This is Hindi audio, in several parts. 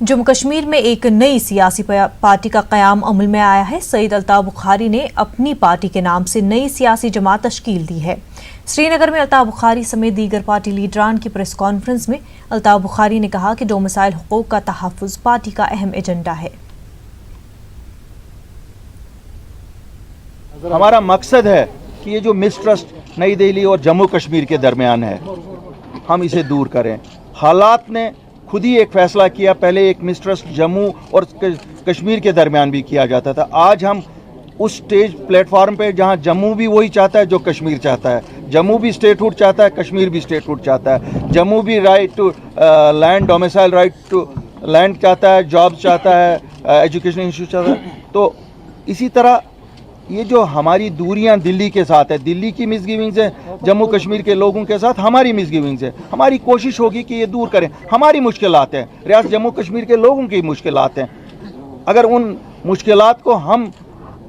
जम्मू कश्मीर में एक नई सियासी पार्टी का क़याम अमल में आया है। सईद अल्ताफ बुखारी ने अपनी पार्टी के नाम से नई सियासी जमात तश्कील दी है। श्रीनगर में अल्ताफ बुखारी समेत दीगर पार्टी लीडरान की प्रेस कॉन्फ्रेंस में अल्ताफ बुखारी ने कहा कि डोमिसाइल हुकूक का तहफ़्फ़ुज़ पार्टी का अहम एजेंडा है। हमारा मकसद है कि ये जो मिसट्रस्ट नई दिल्ली और जम्मू कश्मीर के दरमियान है, हम इसे दूर करें। हालात ने खुद ही एक फ़ैसला किया, पहले एक मिसट्रस्ट जम्मू और कश्मीर के दरमियान भी किया जाता था। आज हम उस स्टेज प्लेटफार्म पे जहां जम्मू भी वही चाहता है जो कश्मीर चाहता है, जम्मू भी स्टेटहुड चाहता है, कश्मीर भी स्टेटहुड चाहता है। जम्मू भी right to land, domicile right to land चाहता है, जॉब्स चाहता है, एजुकेशन इंस्टीट्यूट चाहता है। तो इसी तरह ये जो हमारी दूरियां दिल्ली के साथ है, दिल्ली की मिसगिविंग्स है, जम्मू कश्मीर के लोगों के साथ हमारी मिसगिविंग्स है। हमारी कोशिश होगी कि ये दूर करें। हमारी मुश्किलात हैं, रियासत जम्मू कश्मीर के लोगों की मुश्किलात हैं। अगर उन मुश्किलात को हम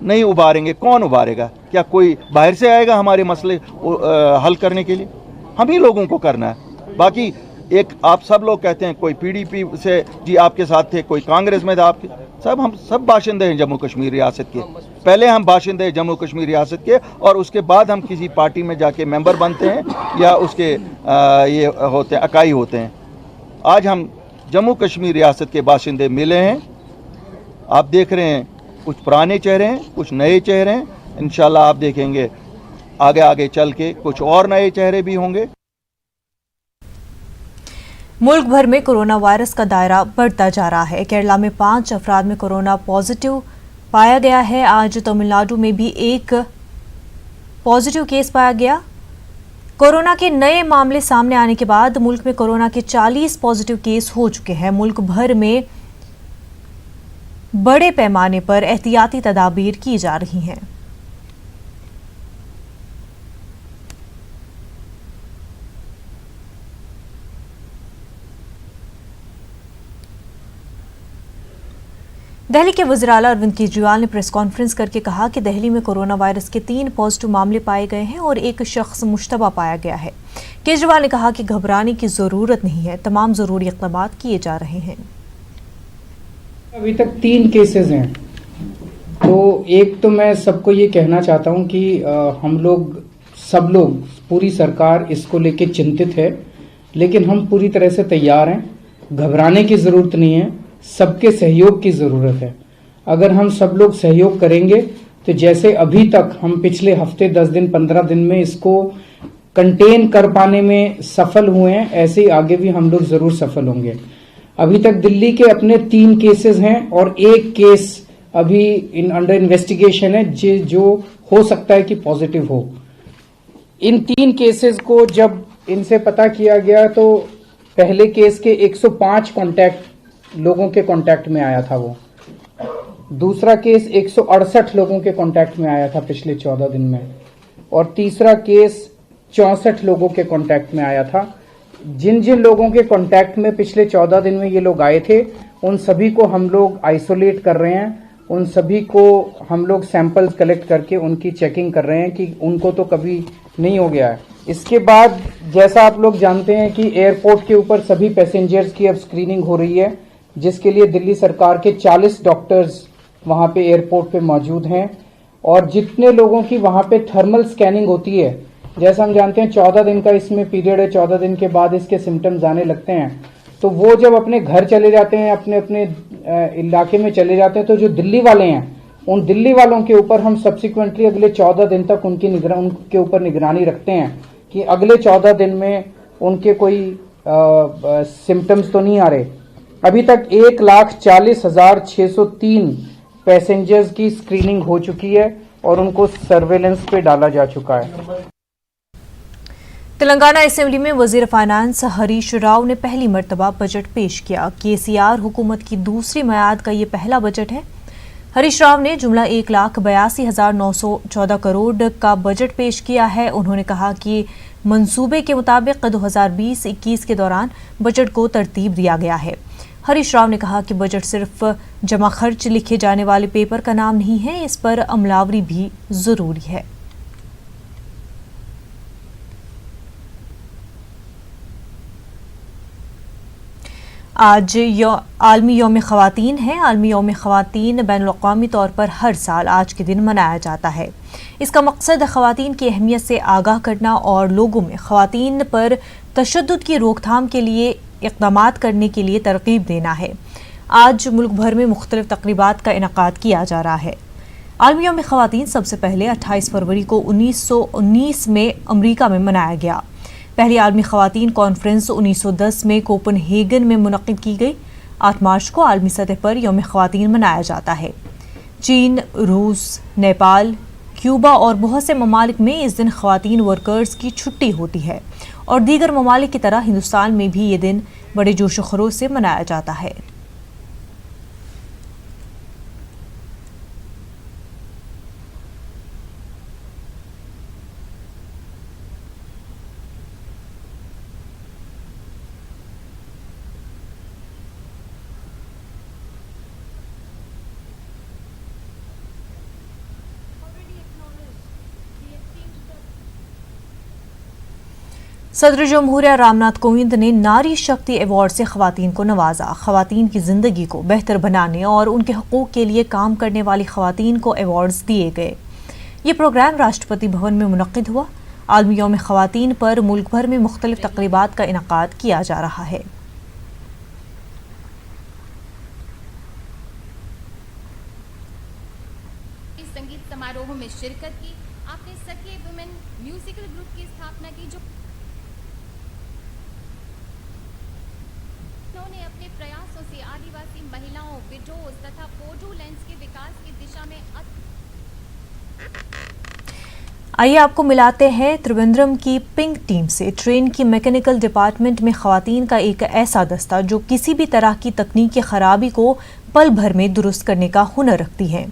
नहीं उबारेंगे, कौन उबारेगा? क्या कोई बाहर से आएगा हमारे मसले हल करने के लिए? हम ही लोगों को करना है। बाकी एक आप सब लोग कहते हैं कोई पीडीपी से जी आपके साथ थे, कोई कांग्रेस में था आपके, हम सब बाशिंदे हैं जम्मू कश्मीर रियासत के। पहले हम बाशिंदे हैं जम्मू कश्मीर रियासत के और उसके बाद हम किसी पार्टी में जाके मेंबर बनते हैं या उसके ये होते हैं, इकाई होते हैं। आज हम जम्मू कश्मीर रियासत के बाशिंदे मिले हैं। आप देख रहे हैं कुछ पुराने चेहरे हैं, कुछ नए चेहरे हैं। इंशाल्लाह आप देखेंगे आगे आगे चल के कुछ और नए चेहरे भी होंगे। मुल्क भर में कोरोना वायरस का दायरा बढ़ता जा रहा है। केरला में 5 अफराद में कोरोना पॉजिटिव पाया गया है। आज तमिलनाडु में भी एक पॉजिटिव केस पाया गया। कोरोना के नए मामले सामने आने के बाद मुल्क में कोरोना के 40 पॉजिटिव केस हो चुके हैं। मुल्क भर में बड़े पैमाने पर एहतियाती तदाबीर की जा रही हैं। दिल्ली के वज़ीर आला अरविंद केजरीवाल ने प्रेस कॉन्फ्रेंस करके कहा कि दिल्ली में कोरोना वायरस के 3 पॉजिटिव मामले पाए गए हैं और एक शख्स मुश्तबा पाया गया है। केजरीवाल ने कहा कि घबराने की जरूरत नहीं है, तमाम जरूरी इक़दाम किए जा रहे हैं। अभी तक 3 केसेस हैं। तो एक तो मैं सबको ये कहना चाहता हूँ कि हम लोग सब लोग, पूरी सरकार इसको लेके चिंतित है, लेकिन हम पूरी तरह से तैयार हैं। घबराने की जरूरत नहीं है, सबके सहयोग की जरूरत है। अगर हम सब लोग सहयोग करेंगे तो जैसे अभी तक हम पिछले हफ्ते 10 दिन 15 दिन में इसको कंटेन कर पाने में सफल हुए हैं, ऐसे ही आगे भी हम लोग जरूर सफल होंगे। अभी तक दिल्ली के अपने 3 केसेस हैं और एक केस अभी अंडर इन्वेस्टिगेशन है जो हो सकता है कि पॉजिटिव हो। इन 3 केसेस को जब इनसे पता किया गया तो पहले केस के 105 लोगों के कांटेक्ट में आया था वो। दूसरा केस 168 लोगों के कांटेक्ट में आया था पिछले 14 दिन में और तीसरा केस 64 लोगों के कांटेक्ट में आया था। जिन जिन लोगों के कांटेक्ट में पिछले 14 दिन में ये लोग आए थे उन सभी को हम लोग आइसोलेट कर रहे हैं। उन सभी को हम लोग सैंपल्स कलेक्ट करके उनकी चेकिंग कर रहे हैं कि उनको तो कभी नहीं हो गया है। इसके बाद जैसा आप लोग जानते हैं कि एयरपोर्ट के ऊपर सभी पैसेंजर्स की अब स्क्रीनिंग हो रही है, जिसके लिए दिल्ली सरकार के 40 डॉक्टर्स वहां पे एयरपोर्ट पे मौजूद हैं और जितने लोगों की वहां पे थर्मल स्कैनिंग होती है, जैसा हम जानते हैं 14 दिन का इसमें पीरियड है, 14 दिन के बाद इसके सिम्टम्स आने लगते हैं। तो वो जब अपने घर चले जाते हैं, अपने अपने इलाके में चले जाते हैं, तो जो दिल्ली वाले हैं उन दिल्ली वालों के ऊपर हम सब्सिक्वेंटली अगले 14 दिन तक उनके ऊपर निगरानी रखते हैं कि अगले 14 दिन में उनके कोई सिम्टम्स तो नहीं आ रहे। अभी तक 1,40,603 पैसेंजर्स की स्क्रीनिंग हो चुकी है और उनको सर्वेलेंस पे डाला जा चुका है। तेलंगाना असेंबली में वजीर फाइनेंस हरीश राव ने पहली मर्तबा बजट पेश किया। केसीआर हुकूमत की दूसरी मियाद का ये पहला बजट है। हरीश राव ने जुमला 1,82,914 करोड़ का बजट पेश किया है। उन्होंने कहा कि मंसूबे के मुताबिक 2020-21 के दौरान बजट को तरतीब दिया गया है। हरीश राव ने कहा कि बजट सिर्फ जमा खर्च लिखे जाने वाले पेपर का नाम नहीं है, इस पर अमलावरी भी जरूरी है। आज आलमी यौम ख़वातीन है। आलमी यौम ख़वातीन बैनुल-अक़वामी तौर पर हर साल आज के दिन मनाया जाता है। इसका मकसद ख़वातीन की अहमियत से आगाह करना और लोगों में ख़वातीन पर तशद्दुद की रोकथाम के लिए इक़दामात करने के लिए तरग़ीब देना है। आज मुल्क भर में मुख्तलिफ तक़रीबात का इनेकाद किया जा रहा है। आलमी यौम ख़वातीन सबसे पहले 28 फरवरी को 1919 में अमरीका में मनाया गया। पहली आलमी ख़वातीन कॉन्फ्रेंस 1910 में कोपनहेगन में मुनक़्क़िद की गई। 8 मार्च को आलमी सतह पर यौम ख़वातीन मनाया जाता है। चीन, रूस, नेपाल, क्यूबा और बहुत से ममालिक में इस दिन ख़वातीन वर्कर्स की छुट्टी होती है और दीगर ममालिक की तरह हिंदुस्तान में भी ये दिन बड़े जोश व खरोश से मनाया जाता है। सदर जमहूरिया रामनाथ कोविंद ने नारी शक्ति अवार्ड से ख़वातीन को नवाजा। ख़वातीन की ज़िंदगी को बेहतर बनाने और उनके हकूक़ के लिए काम करने वाली ख़वातीन को अवार्ड्स दिए गए। ये प्रोग्राम राष्ट्रपति भवन में मुनक़्क़िद हुआ। आलमी यौम ख़वातीन पर मुल्क भर में मुख्तलिफ तक़रीबात का इनेकाद किया जा रहा है। इस संगीत समारोह में शिरकत की। आपने सके वुमेन म्यूजिकल ग्रुप की स्थापना की, जो उन्होंने अपने प्रयासों से आदिवासी महिलाओं, विडोज तथा बोडोलैंड्स के विकास की दिशा में आइए आपको मिलाते हैं त्रिवेंद्रम की पिंक टीम से। ट्रेन की मैकेनिकल डिपार्टमेंट में ख़वातीन का एक ऐसा दस्ता जो किसी भी तरह की तकनीकी खराबी को पल भर में दुरुस्त करने का हुनर रखती है।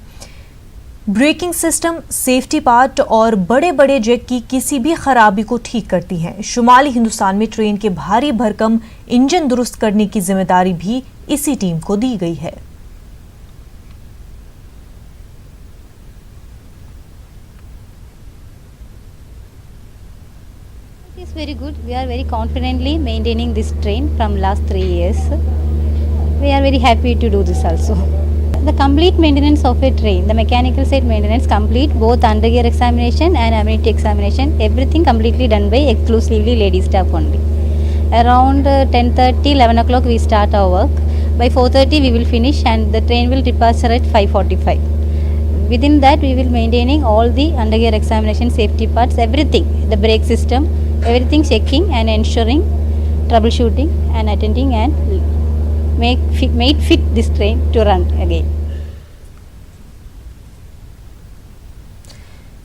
ब्रेकिंग सिस्टम, सेफ्टी पार्ट और बड़े बड़े जैक की किसी भी खराबी को ठीक करती हैं। शुमाली हिंदुस्तान में ट्रेन के भारी भरकम इंजन दुरुस्त करने की जिम्मेदारी भी इसी टीम को दी गई है। It's very good. We are very confidently maintaining this train from last 3 years. We are very happy to do this also. The complete maintenance of a train, the mechanical side maintenance complete, both undergear examination and amenity examination, everything completely done by exclusively lady staff only. Around 10:30, 11 o'clock we start our work. By 4:30 we will finish and the train will departure at 5:45. Within that we will maintaining all the undergear examination, safety parts, everything, the brake system, everything checking and ensuring, troubleshooting and attending and made fit this train to run again.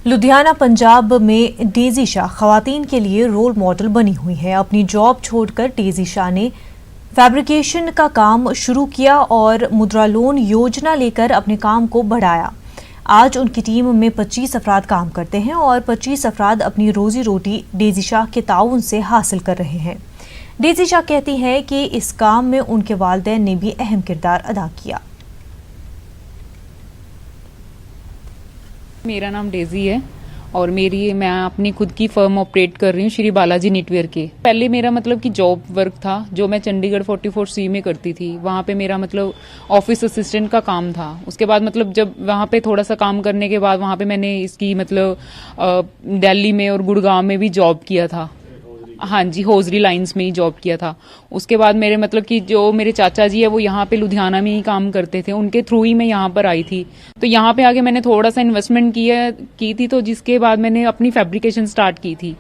Ludhiana Punjab में डेजी शाह ख़वातीन के लिए रोल मॉडल बनी हुई है। अपनी जॉब छोड़कर डेजी शाह ने फैब्रिकेशन का काम शुरू किया और मुद्रा लोन योजना लेकर अपने काम को बढ़ाया। आज उनकी टीम में 25 अफराद काम करते हैं और 25 अफराद अपनी रोजी रोटी डेजी शाह के ताउन से हासिल कर रहे हैं। डेजी शाह कहती है कि इस काम में उनके वालिदैन ने भी अहम किरदार अदा किया। मेरा नाम डेजी है और मैं अपनी खुद की फर्म ऑपरेट कर रही हूँ श्री बालाजी निटवेयर के। पहले मेरा मतलब कि जॉब वर्क था जो मैं चंडीगढ़ 44C में करती थी। वहाँ पे मेरा मतलब ऑफिस असिस्टेंट का काम था। उसके बाद मतलब जब वहाँ पे थोड़ा सा काम करने के बाद वहाँ पे मैंने इसकी मतलब दिल्ली में और गुड़गांव में भी जॉब किया था। हाँ जी, होजरी लाइंस में ही जॉब किया था। उसके बाद मेरे मतलब कि जो मेरे चाचा जी है वो यहाँ पे लुधियाना में ही काम करते थे, उनके थ्रू ही मैं यहाँ पर आई थी। तो यहाँ पे आके मैंने थोड़ा सा इन्वेस्टमेंट की थी, तो जिसके बाद मैंने अपनी फैब्रिकेशन स्टार्ट की थी।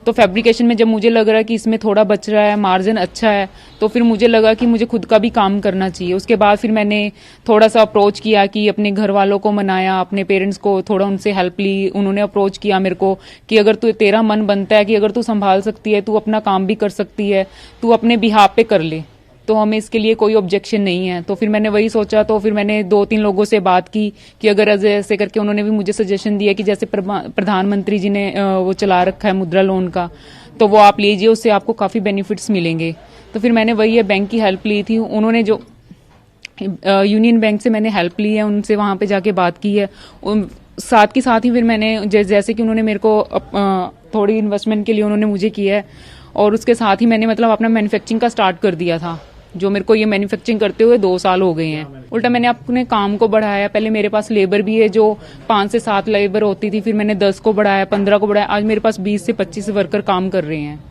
तो फैब्रिकेशन में जब मुझे लग रहा है कि इसमें थोड़ा बच रहा है, मार्जिन अच्छा है, तो फिर मुझे लगा कि मुझे खुद का भी काम करना चाहिए। उसके बाद फिर मैंने थोड़ा सा अप्रोच किया कि अपने घर वालों को मनाया, अपने पेरेंट्स को थोड़ा उनसे हेल्प ली। उन्होंने अप्रोच किया मेरे को कि अगर तेरा मन बनता है कि अगर तू संभाल सकती है, तू अपना काम भी कर सकती है, तू अपने बिहाफ पे कर ले, तो हमें इसके लिए कोई ऑब्जेक्शन नहीं है। तो फिर मैंने वही सोचा, तो फिर मैंने 2-3 लोगों से बात की कि अगर ऐसे करके उन्होंने भी मुझे सजेशन दिया कि जैसे प्रधानमंत्री जी ने वो चला रखा है मुद्रा लोन का, तो वो आप लीजिए, उससे आपको काफ़ी बेनिफिट्स मिलेंगे। तो फिर मैंने वही बैंक की हेल्प ली थी। उन्होंने जो यूनियन बैंक से मैंने हेल्प ली है, उनसे वहाँ पे जाके बात की है। साथ के साथ ही फिर मैंने जैसे कि उन्होंने मेरे को थोड़ी इन्वेस्टमेंट के लिए उन्होंने मुझे किया है, और उसके साथ ही मैंने मतलब अपना मैन्युफैक्चरिंग का स्टार्ट कर दिया था। जो मेरे को ये मैन्युफैक्चरिंग करते हुए 2 साल हो गए हैं। उल्टा मैंने अपने काम को बढ़ाया। पहले मेरे पास लेबर भी है जो 5 से 7 लेबर होती थी, फिर मैंने 10 को बढ़ाया, 15 को बढ़ाया, आज मेरे पास 20 से 25 वर्कर काम कर रहे हैं।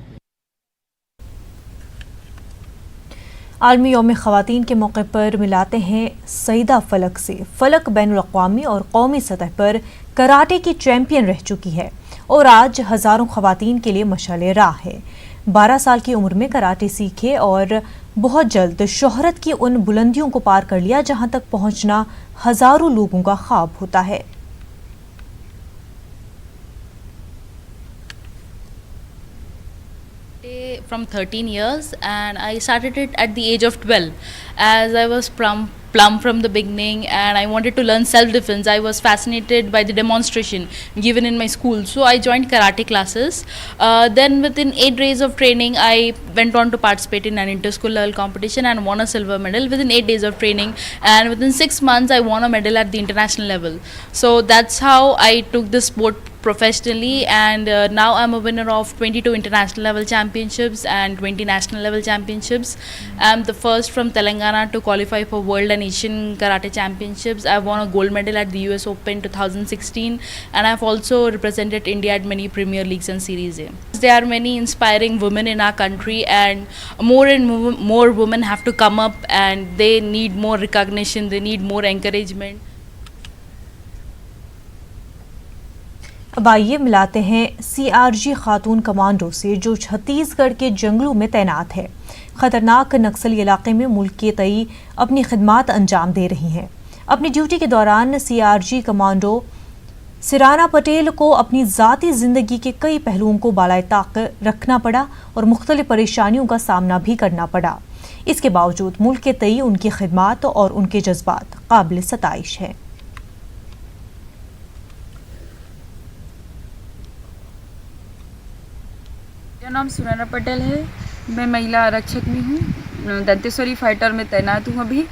आलमी यौम ख़वातीन के मौके पर मिलाते हैं सईदा फलक से। फलक बैनुल-अक़वामी और कौमी सतह पर कराटे की चैंपियन रह चुकी है और आज हज़ारों ख़वातीन के लिए मशाले राह है। 12 साल की उम्र में कराटे सीखे और बहुत जल्द शोहरत की उन बुलंदियों को पार कर लिया जहां तक पहुंचना हज़ारों लोगों का ख्वाब होता है। From 13 years, and I started it at the age of 12 as I was plumb from the beginning, and I wanted to learn self-defense. I was fascinated by the demonstration given in my school, so I joined karate classes. Then within 8 days of training, I went on to participate in an inter-school level competition and won a silver medal within 8 days of training, and within 6 months I won a medal at the international level. So that's how I took the sport professionally, and now I'm a winner of 22 international level championships and 20 national level championships. I'm the first from Telangana to qualify for World and Asian Karate Championships. I won a gold medal at the US Open 2016, and I've also represented India at many Premier Leagues and Series A. There are many inspiring women in our country, and more women have to come up, and they need more recognition, they need more encouragement. अब आइए मिलाते हैं CRG खातून कमांडो से जो छत्तीसगढ़ के जंगलों में तैनात है। खतरनाक नक्सली इलाके में मुल्क के तई अपनी खिदमात अंजाम दे रही हैं। अपनी ड्यूटी के दौरान CRG कमांडो सिराना पटेल को अपनी ज़ाती ज़िंदगी के कई पहलुओं को बालाए ताक रखना पड़ा और मुख्तलिफ परेशानियों का सामना भी करना पड़ा। इसके बावजूद मुल्क के तई उनकी खिदमात और उनके जज्बात काबिल सताइश है। मेरा नाम सुनैना पटेल है। मैं महिला आरक्षक में हूँ, दंतेश्वरी फाइटर में तैनात हूँ। अभी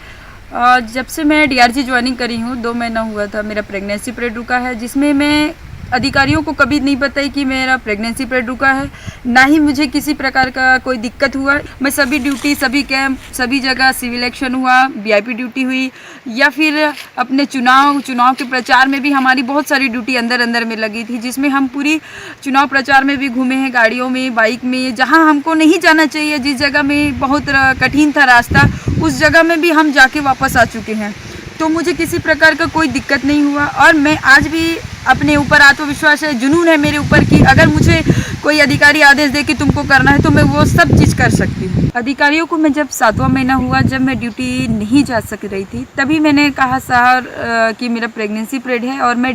जब से मैं DRG ज्वाइनिंग करी हूँ 2 महीना हुआ था। मेरा प्रेगनेंसी पीरियड रुका है, जिसमें मैं अधिकारियों को कभी नहीं बताई कि मेरा प्रेगनेंसी पीरियड रुका है, ना ही मुझे किसी प्रकार का कोई दिक्कत हुआ। मैं सभी ड्यूटी, सभी कैंप, सभी जगह सिविल एक्शन हुआ, VIP ड्यूटी हुई, या फिर अपने चुनाव के प्रचार में भी हमारी बहुत सारी ड्यूटी अंदर में लगी थी, जिसमें हम पूरी चुनाव प्रचार में भी घूमे हैं, गाड़ियों में, बाइक में, जहां हमको नहीं जाना चाहिए, जिस जगह में बहुत कठिन था रास्ता, उस जगह में भी हम जाके वापस आ चुके हैं। तो मुझे किसी प्रकार का कोई दिक्कत नहीं हुआ, और मैं आज भी अपने ऊपर आत्मविश्वास है, जुनून है मेरे ऊपर कि अगर मुझे कोई अधिकारी आदेश दे कि तुमको करना है तो मैं वो सब चीज़ कर सकती हूँ। अधिकारियों को मैं जब 7वां महीना हुआ, जब मैं ड्यूटी नहीं जा सक रही थी, तभी मैंने कहा सर कि मेरा प्रेगनेंसी पीरियड है और मैं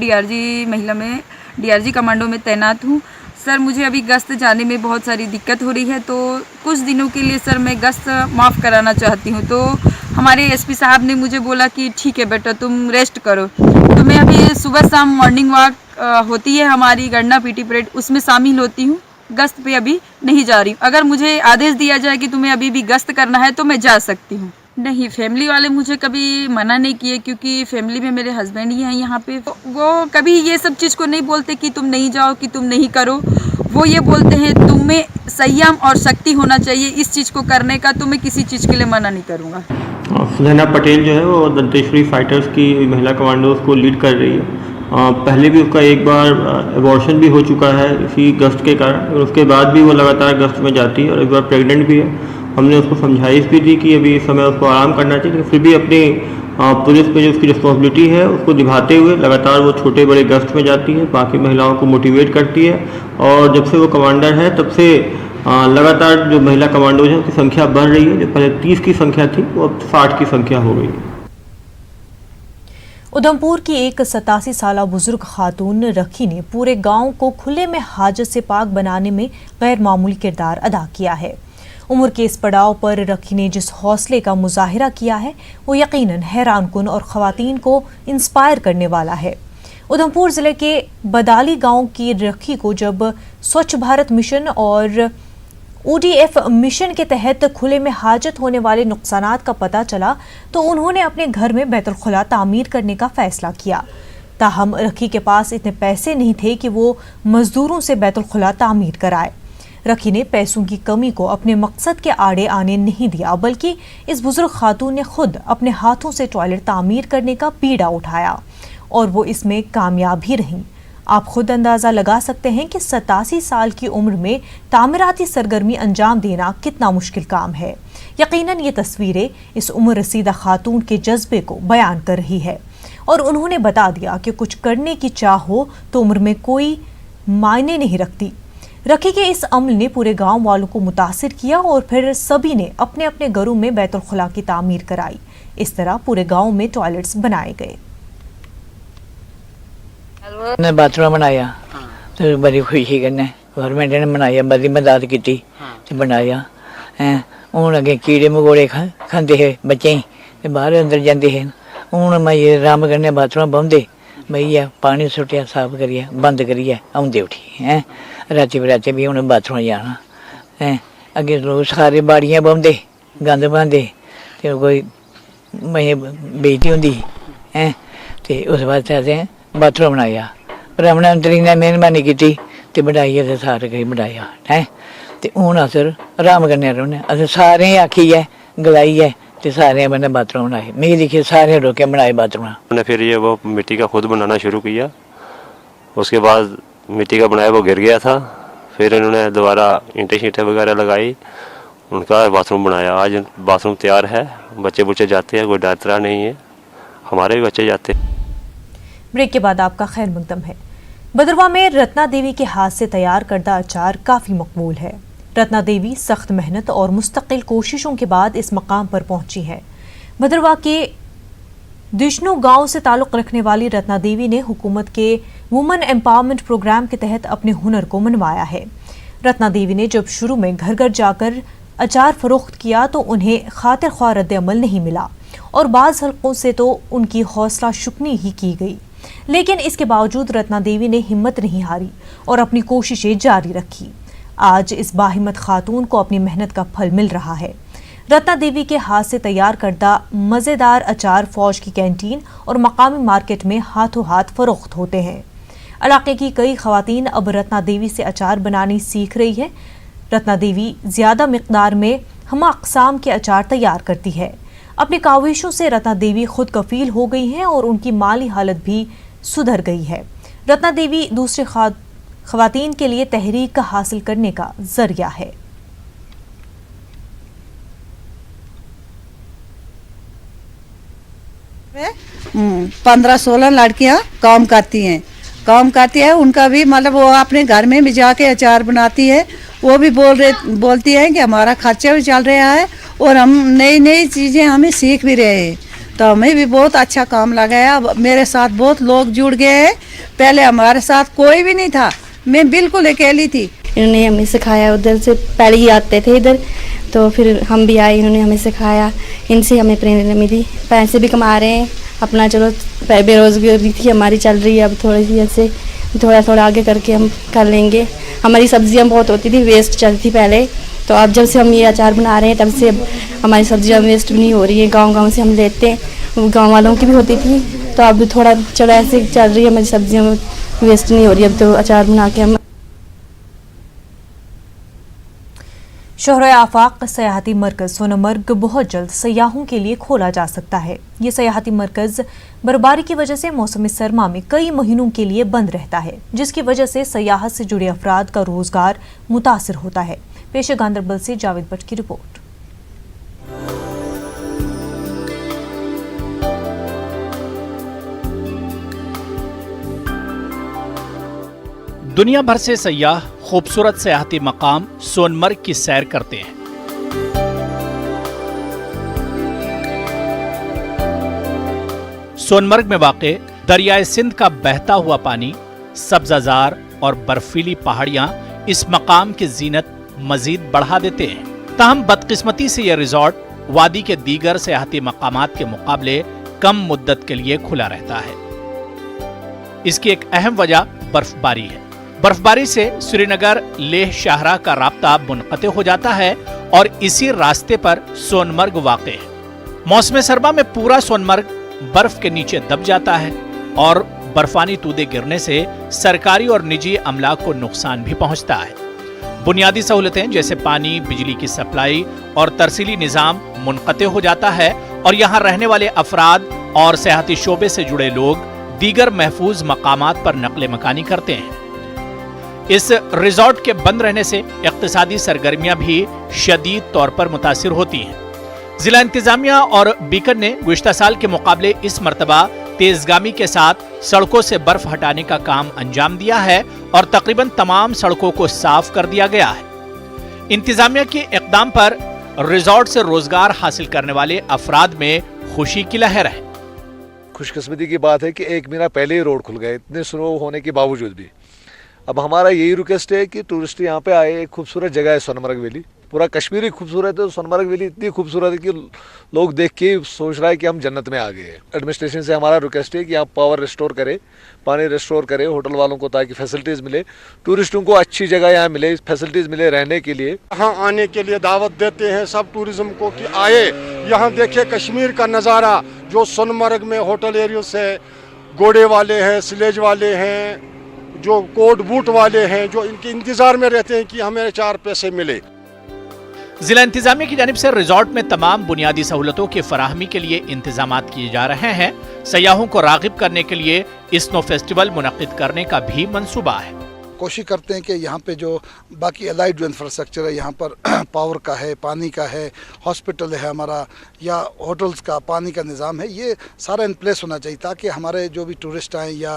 DRG कमांडो में तैनात हूँ। सर मुझे अभी गश्त जाने में बहुत सारी दिक्कत हो रही है, तो कुछ दिनों के लिए सर मैं गश्त माफ़ कराना चाहती हूँ। तो हमारे SP साहब ने मुझे बोला कि ठीक है बेटा तुम रेस्ट करो। तो मैं अभी सुबह शाम मॉर्निंग वॉक होती है हमारी गणना PT परेड, उसमें शामिल होती हूँ। गश्त पे अभी नहीं जा रही हूँ। अगर मुझे आदेश दिया जाए कि तुम्हें अभी भी गश्त करना है तो मैं जा सकती हूँ। नहीं, फैमिली वाले मुझे कभी मना नहीं किए, क्योंकि फैमिली में मेरे हस्बैंड ही हैं यहाँ पे। वो कभी ये सब चीज़ को नहीं बोलते कि तुम नहीं जाओ, कि तुम नहीं करो। वो ये बोलते हैं तुम्हें संयम और शक्ति होना चाहिए इस चीज़ को करने का, तो मैं किसी चीज़ के लिए मना नहीं करूँगा। सुनैना पटेल जो है वो दंतेश्वरी फाइटर्स की महिला कमांडोज को लीड कर रही है। पहले भी उसका एक बार अबॉर्शन भी हो चुका है इसी गश्त के कारण, और उसके बाद भी वो लगातार गश्त में जाती है और एक बार प्रेग्नेंट भी है। हमने उसको समझाइश भी दी कि अभी इस समय उसको आराम करना चाहिए, लेकिन फिर भी अपनी पुलिस में जो उसकी रिस्पॉन्सिबिलिटी है उसको निभाते हुए लगातार वो छोटे बड़े गश्त में जाती है, बाकी महिलाओं को मोटिवेट करती है। और जब से वो कमांडर है तब से लगातार जो महिला कमांडोज हैं उसकी संख्या बढ़ रही है। जो पहले 30 की संख्या थी वो अब 60 की संख्या हो गई है। उधमपुर की एक 87 साला बुजुर्ग खातून रखी ने पूरे गांव को खुले में हाजत से पाक बनाने में गैर मामूली किरदार अदा किया है। उम्र के इस पड़ाव पर रखी ने जिस हौसले का मुजाहिरा किया है वो यकीनन हैरानकुन और ख़वातीन को इंस्पायर करने वाला है। उधमपुर ज़िले के बदाली गांव की रखी को जब स्वच्छ भारत मिशन और ODF मिशन के तहत खुले में हाजत होने वाले नुकसानात का पता चला तो उन्होंने अपने घर में बैतुल खुला तामीर करने का फैसला किया। ताहम रखी के पास इतने पैसे नहीं थे कि वो मजदूरों से बैतुल खुला तामीर कराए। रखी ने पैसों की कमी को अपने मकसद के आड़े आने नहीं दिया, बल्कि इस बुजुर्ग खातून ने खुद अपने हाथों से टॉयलेट तामीर करने का बीड़ा उठाया और वो इसमें कामयाब भी रहीं। आप खुद अंदाजा लगा सकते हैं कि 87 साल की उम्र में तामीराती सरगर्मी अंजाम देना कितना मुश्किल काम है। यकीनन ये तस्वीरें इस उम्र रसीदा खातून के जज्बे को बयान कर रही है और उन्होंने बता दिया कि कुछ करने की चाह हो तो उम्र में कोई मायने नहीं रखी कि इस अमल ने पूरे गांव वालों को मुतासिर किया और फिर सभी ने अपने अपने घरों में बैतुल खुला की तामीर कराई। इस तरह पूरे गांव में टॉयलेट्स बनाए गए। ने बाथरूम बनाया तो बड़ी खुशी कन्नै गवर्नमेंट ने बनाया, बड़ी मदद की ते बनाया हैं। हूँ अगे कीड़े मकोड़े खाते है बच्चे ते बाहर अंदर जाते हैं। हूँ मैं ये आराम कन्नै बाथरूम बौंदे भैया पानी सुट्टिया साफ करिए बंद करिए आउंदे उठी हैं। राती बराती भी हूँ बाथरूम जाना हैं। अगे लोग सारे बाड़ियाँ बौंदे गंद पांदे ते कोई मैं बेचती होंगी हैं। ते उस वास्ते असें बाथरूम बनाया, प्रधानमंत्री ने मेहरबानी की ते बनाइए ते सारे कहीं बनाया है। ते हूँ अस आराम करने रौह्ने, अस सारे आखिए गलाइए ते सारे मैंने बाथरूम बनाए। मैं दिखे सारे रोके बनाए बाथरूम। मैंने फिर ये वो मिट्टी का खुद बनाना शुरू किया। उसके बाद मिट्टी का बनाया वो गिर गया था, फिर इन्होंने दोबारा ईंटें शीटें वगैरह लगाई, उनका बाथरूम बनाया। आज बाथरूम तैयार है, बच्चे बुच्चे जाते हैं, कोई डरता नहीं है, हमारे भी बच्चे जाते हैं। ब्रेक के बाद आपका खैर मकदम है। भदरवा में रत्ना देवी के हाथ से तैयार करदा अचार काफी मकबूल है। रत्ना देवी सख्त मेहनत और मुस्तकिल कोशिशों के बाद इस मकाम पर पहुंची है। भदरवा के दिशनु गांव से ताल्लुक रखने वाली रत्ना देवी ने हुकूमत के वुमेन एम्पावरमेंट प्रोग्राम के तहत अपने हुनर को मनवाया है। रत्ना देवी ने जब शुरू में घर घर जाकर अचार फरोख्त किया तो उन्हें खातिर ख्वाह रद्द अमल नहीं मिला और बाज़ हल्कों से तो उनकी हौसला शुकनी ही की गई, लेकिन इसके बावजूद रत्ना देवी ने हिम्मत नहीं हारी और अपनी कोशिशें जारी रखी। आज इस बाहिम्मत खातून को अपनी मेहनत का फल मिल रहा है। रत्ना देवी के हाथ से तैयार करदा मज़ेदार अचार फौज की कैंटीन और मकामी मार्केट में हाथों हाथ फरोख्त होते हैं। इलाके की कई खवातीन अब रत्ना देवी से अचार बनानी सीख रही है। रत्ना देवी ज़्यादा मिकदार में हम अक़साम के अचार तैयार करती है। अपनी काविशों से रत्ना देवी खुद कफील हो गई हैं और उनकी माली हालत भी सुधर गई है। रत्ना देवी दूसरे खवातीन के लिए तहरीक हासिल करने का जरिया है। में 15-16 लड़कियां काम करती हैं, उनका भी मतलब वो अपने घर में भी जाके अचार बनाती है। वो भी बोलती है कि हमारा खर्चा भी चल रहा है और हम नई नई चीज़ें हमें सीख भी रहे हैं, तो हमें भी बहुत अच्छा काम लगा है। मेरे साथ बहुत लोग जुड़ गए हैं, पहले हमारे साथ कोई भी नहीं था, मैं बिल्कुल अकेली थी। इन्होंने हमें सिखाया, उधर से पहले ही आते थे इधर, तो फिर हम भी आए, इन्होंने हमें सिखाया, इनसे हमें प्रेरणा मिली। पैसे भी कमा रहे हैं अपना, चलो बेरोजगारी थी हमारी चल रही है, अब थोड़ी सी ऐसे थोड़ा थोड़ा आगे करके हम कर लेंगे। हमारी सब्जियां बहुत होती थी, वेस्ट चलती पहले, तो अब जब से हम ये अचार बना रहे हैं तब से अब हमारी सब्जियां वेस्ट भी नहीं हो रही है। गांव से हम लेते हैं, गांव वालों की भी होती थी, तो अब थोड़ा चलो ऐसे चल रही है, हमारी सब्जियां वेस्ट नहीं हो रही, अब तो अचार बना के हम। शोहरे आफाक सयाहती मरकज़ सोनमर्ग बहुत जल्द सयाहों के लिए खोला जा सकता है। ये सयाहती मरकज़ बर्फबारी की वजह से मौसम सरमा में कई महीनों के लिए बंद रहता है, जिसकी वजह से सयाहत से जुड़े अफराद का रोजगार मुतासिर होता है। पेश गांदरबल से जावेद भट्ट की रिपोर्ट। दुनिया भर से सयाह खूबसूरत सयाहती मकाम सोनमर्ग की सैर करते हैं। सोनमर्ग में वाक़े दरियाए सिंध का बहता हुआ पानी, सब्जाजार और बर्फीली पहाड़ियां इस मकाम की जीनत मजीद बढ़ा देते हैं। ताहम बदकिस्मती से यह रिजॉर्ट वादी के दीगर सयाहती मकामात के मुकाबले कम मुद्दत के लिए खुला रहता है। इसकी एक अहम वजह बर्फबारी है। बर्फबारी से श्रीनगर लेह शाहराह का राब्ता मुनक़ते हो जाता है और इसी रास्ते पर सोनमर्ग वाक़े है। मौसम सरमा में पूरा सोनमर्ग बर्फ के नीचे दब जाता है और बर्फानी तूदे गिरने से सरकारी और निजी अमलाक को नुकसान भी पहुंचता है। बुनियादी सहूलतें जैसे पानी, बिजली की सप्लाई और तरसीली निजाम मुनक़ते हो जाता है और यहाँ रहने वाले अफराद और सेहती शोबे से जुड़े लोग दीगर महफूज मकामात पर नकले मकानी करते हैं। इस रिजॉर्ट के बंद रहने से इक्तिसादी सरगर्मियां भी शदीद तौर पर मुतासिर होती हैं। जिला इंतजामिया और बीकन ने गुज़िश्ता साल के मुकाबले इस मर्तबा तेजगामी के साथ सड़कों से बर्फ हटाने का काम अंजाम दिया है और तकरीबन तमाम सड़कों को साफ कर दिया गया है। इंतजामिया के इक़दाम पर रिजॉर्ट से रोजगार हासिल करने वाले अफराद में खुशी की लहर है। खुशकिस्मती की बात है कि 1 महीना पहले ही रोड खुल गए, इतने स्नो होने के बावजूद भी। अब हमारा यही रिक्वेस्ट है कि टूरिस्ट यहाँ पे आए। एक खूबसूरत जगह है सोनमर्ग वैली, पूरा कश्मीर ही खूबसूरत है। सोनमर्ग वैली इतनी खूबसूरत है कि लोग देख के सोच रहा है कि हम जन्नत में आ गए हैं। एडमिनिस्ट्रेशन से हमारा रिक्वेस्ट है कि यहाँ पावर रिस्टोर करे, पानी रिस्टोर करे होटल वालों को, ताकि फैसिलिटीज़ मिले, टूरिस्टों को अच्छी जगह यहाँ मिले, फैसिलिटीज़ मिले रहने के लिए। यहाँ आने के लिए दावत देते हैं सब टूरिज्म को कि आए, यहाँ देखिए कश्मीर का नज़ारा। जो सोनमर्ग में होटल एरियो से घोड़े वाले हैं, स्लेज वाले हैं, जो कोट बूट वाले हैं, जो इनके इंतजार में रहते हैं कि हमें 4 पैसे मिले। जिला इंतजामिया की जानिब से रिजॉर्ट में तमाम बुनियादी सहूलतों की फराहमी के लिए इंतजामात किए जा रहे हैं। सयाहों को राग़िब करने के लिए स्नो फेस्टिवल मुनक़्क़िद करने का भी मंसूबा है। कोशिश करते हैं कि यहाँ पे जो बाकी अलाइड जो इंफ्रास्ट्रक्चर है, यहाँ पर पावर का है, पानी का है, हॉस्पिटल है हमारा, या होटल्स का, पानी का निज़ाम है, ये सारा इन प्लेस होना चाहिए ताकि हमारे जो भी टूरिस्ट आएँ या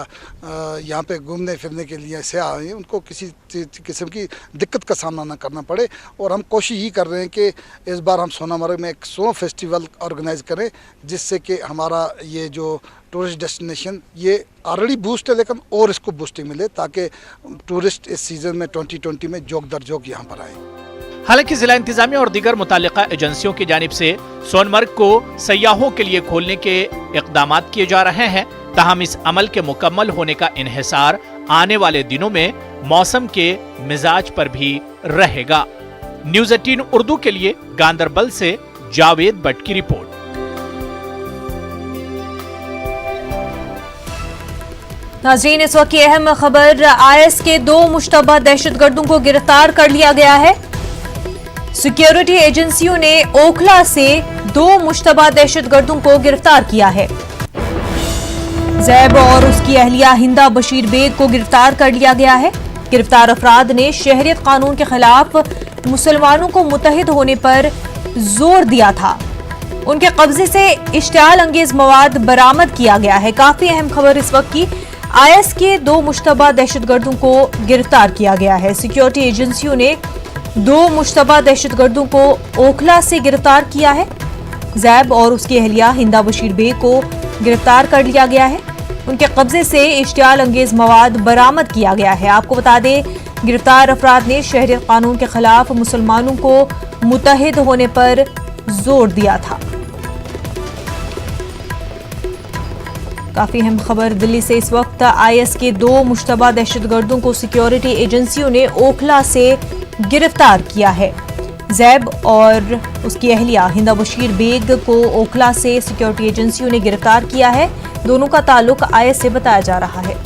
यहाँ पे घूमने फिरने के लिए से आए, उनको किसी किस्म की दिक्कत का सामना ना करना पड़े। और हम कोशिश ही कर रहे हैं कि इस बार हम सोनमर्ग में एक स्नो फेस्टिवल ऑर्गेनाइज़ करें, जिससे कि हमारा ये जो टूरिस्ट डेस्टिनेशन ये ऑलरेडी बूस्ट है, लेकिन और इसको बूस्टिंग मिले ताकि टूरिस्ट इस सीज़न में 2020 में जोक दर जोक यहाँ पर आए। हालांकि जिला इंतजामिया और दीगर मुताल्लिका एजेंसियों की जानिब से सोनमर्ग को सयाहों के लिए खोलने के इक़दामात किए जा रहे हैं, ताहम इस अमल के मुकम्मल होने का इन्हिसार आने वाले दिनों में मौसम के मिजाज पर भी रहेगा। न्यूज़ 18 उर्दू के लिए गांदरबल से जावेद भट्ट की रिपोर्ट। नाज़रीन, इस वक्त की अहम खबर, IS के 2 मुश्तबा दहशतगर्दों को गिरफ्तार कर लिया गया है। सिक्योरिटी एजेंसियों ने ओखला से 2 मुश्तबा दहशतगर्दों को गिरफ्तार किया है। जैब और उसकी अहलिया हिंदा बशीर बेग को गिरफ्तार कर लिया गया है। गिरफ्तार अफराद ने शहरियत कानून के खिलाफ मुसलमानों को मुत्तहिद होने पर जोर दिया था। उनके कब्जे से इश्तियाल अंगेज मवाद बरामद किया गया है। काफी अहम खबर इस वक्त की, IS के 2 मुश्तबा दहशतगर्दों को गिरफ्तार किया गया है। सिक्योरिटी एजेंसियों ने 2 मुश्तबा दहशतगर्दों को ओखला से गिरफ्तार किया है। जैब और उसकी अहलिया हिंदा बशीर बेग को गिरफ्तार कर लिया गया है। उनके कब्जे से इश्तियाल अंगेज मवाद बरामद किया गया है। आपको बता दें, गिरफ्तार अफराद ने शहरियत कानून के खिलाफ मुसलमानों को मुत्तहिद होने पर जोर दिया था। काफी अहम खबर दिल्ली से इस वक्त, IS के 2 मुश्तबा दहशतगर्दों को सिक्योरिटी एजेंसियों ने ओखला से गिरफ्तार किया है। जैब और उसकी अहलिया हिंदा बशीर बेग को ओखला से सिक्योरिटी एजेंसियों ने गिरफ्तार किया है। दोनों का ताल्लुक IS से बताया जा रहा है।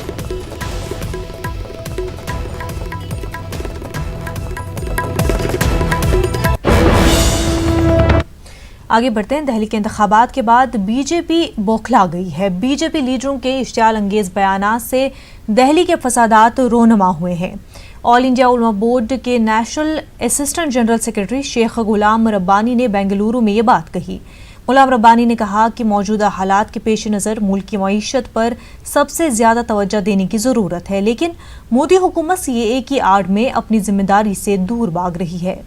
आगे बढ़ते हैं। दिल्ली के इंतखाबात के बाद बीजेपी बौखला गई है। बीजेपी लीडरों के इश्तियाल अंगेज बयानात से दिल्ली के फसादात रोनमा हुए हैं। ऑल इंडिया उलमा बोर्ड के national assistant general secretary Sheikh Ghulam Rabbani ने बेंगलुरु में ये बात कही। गुलाम रब्बानी ने कहा कि मौजूदा हालात के पेश नज़र मुल्क की मईशत पर सबसे ज़्यादा तवज्जो देने की ज़रूरत है, लेकिन मोदी हुकूमत CAA की आड़ में अपनी जिम्मेदारी से दूर भाग रही है।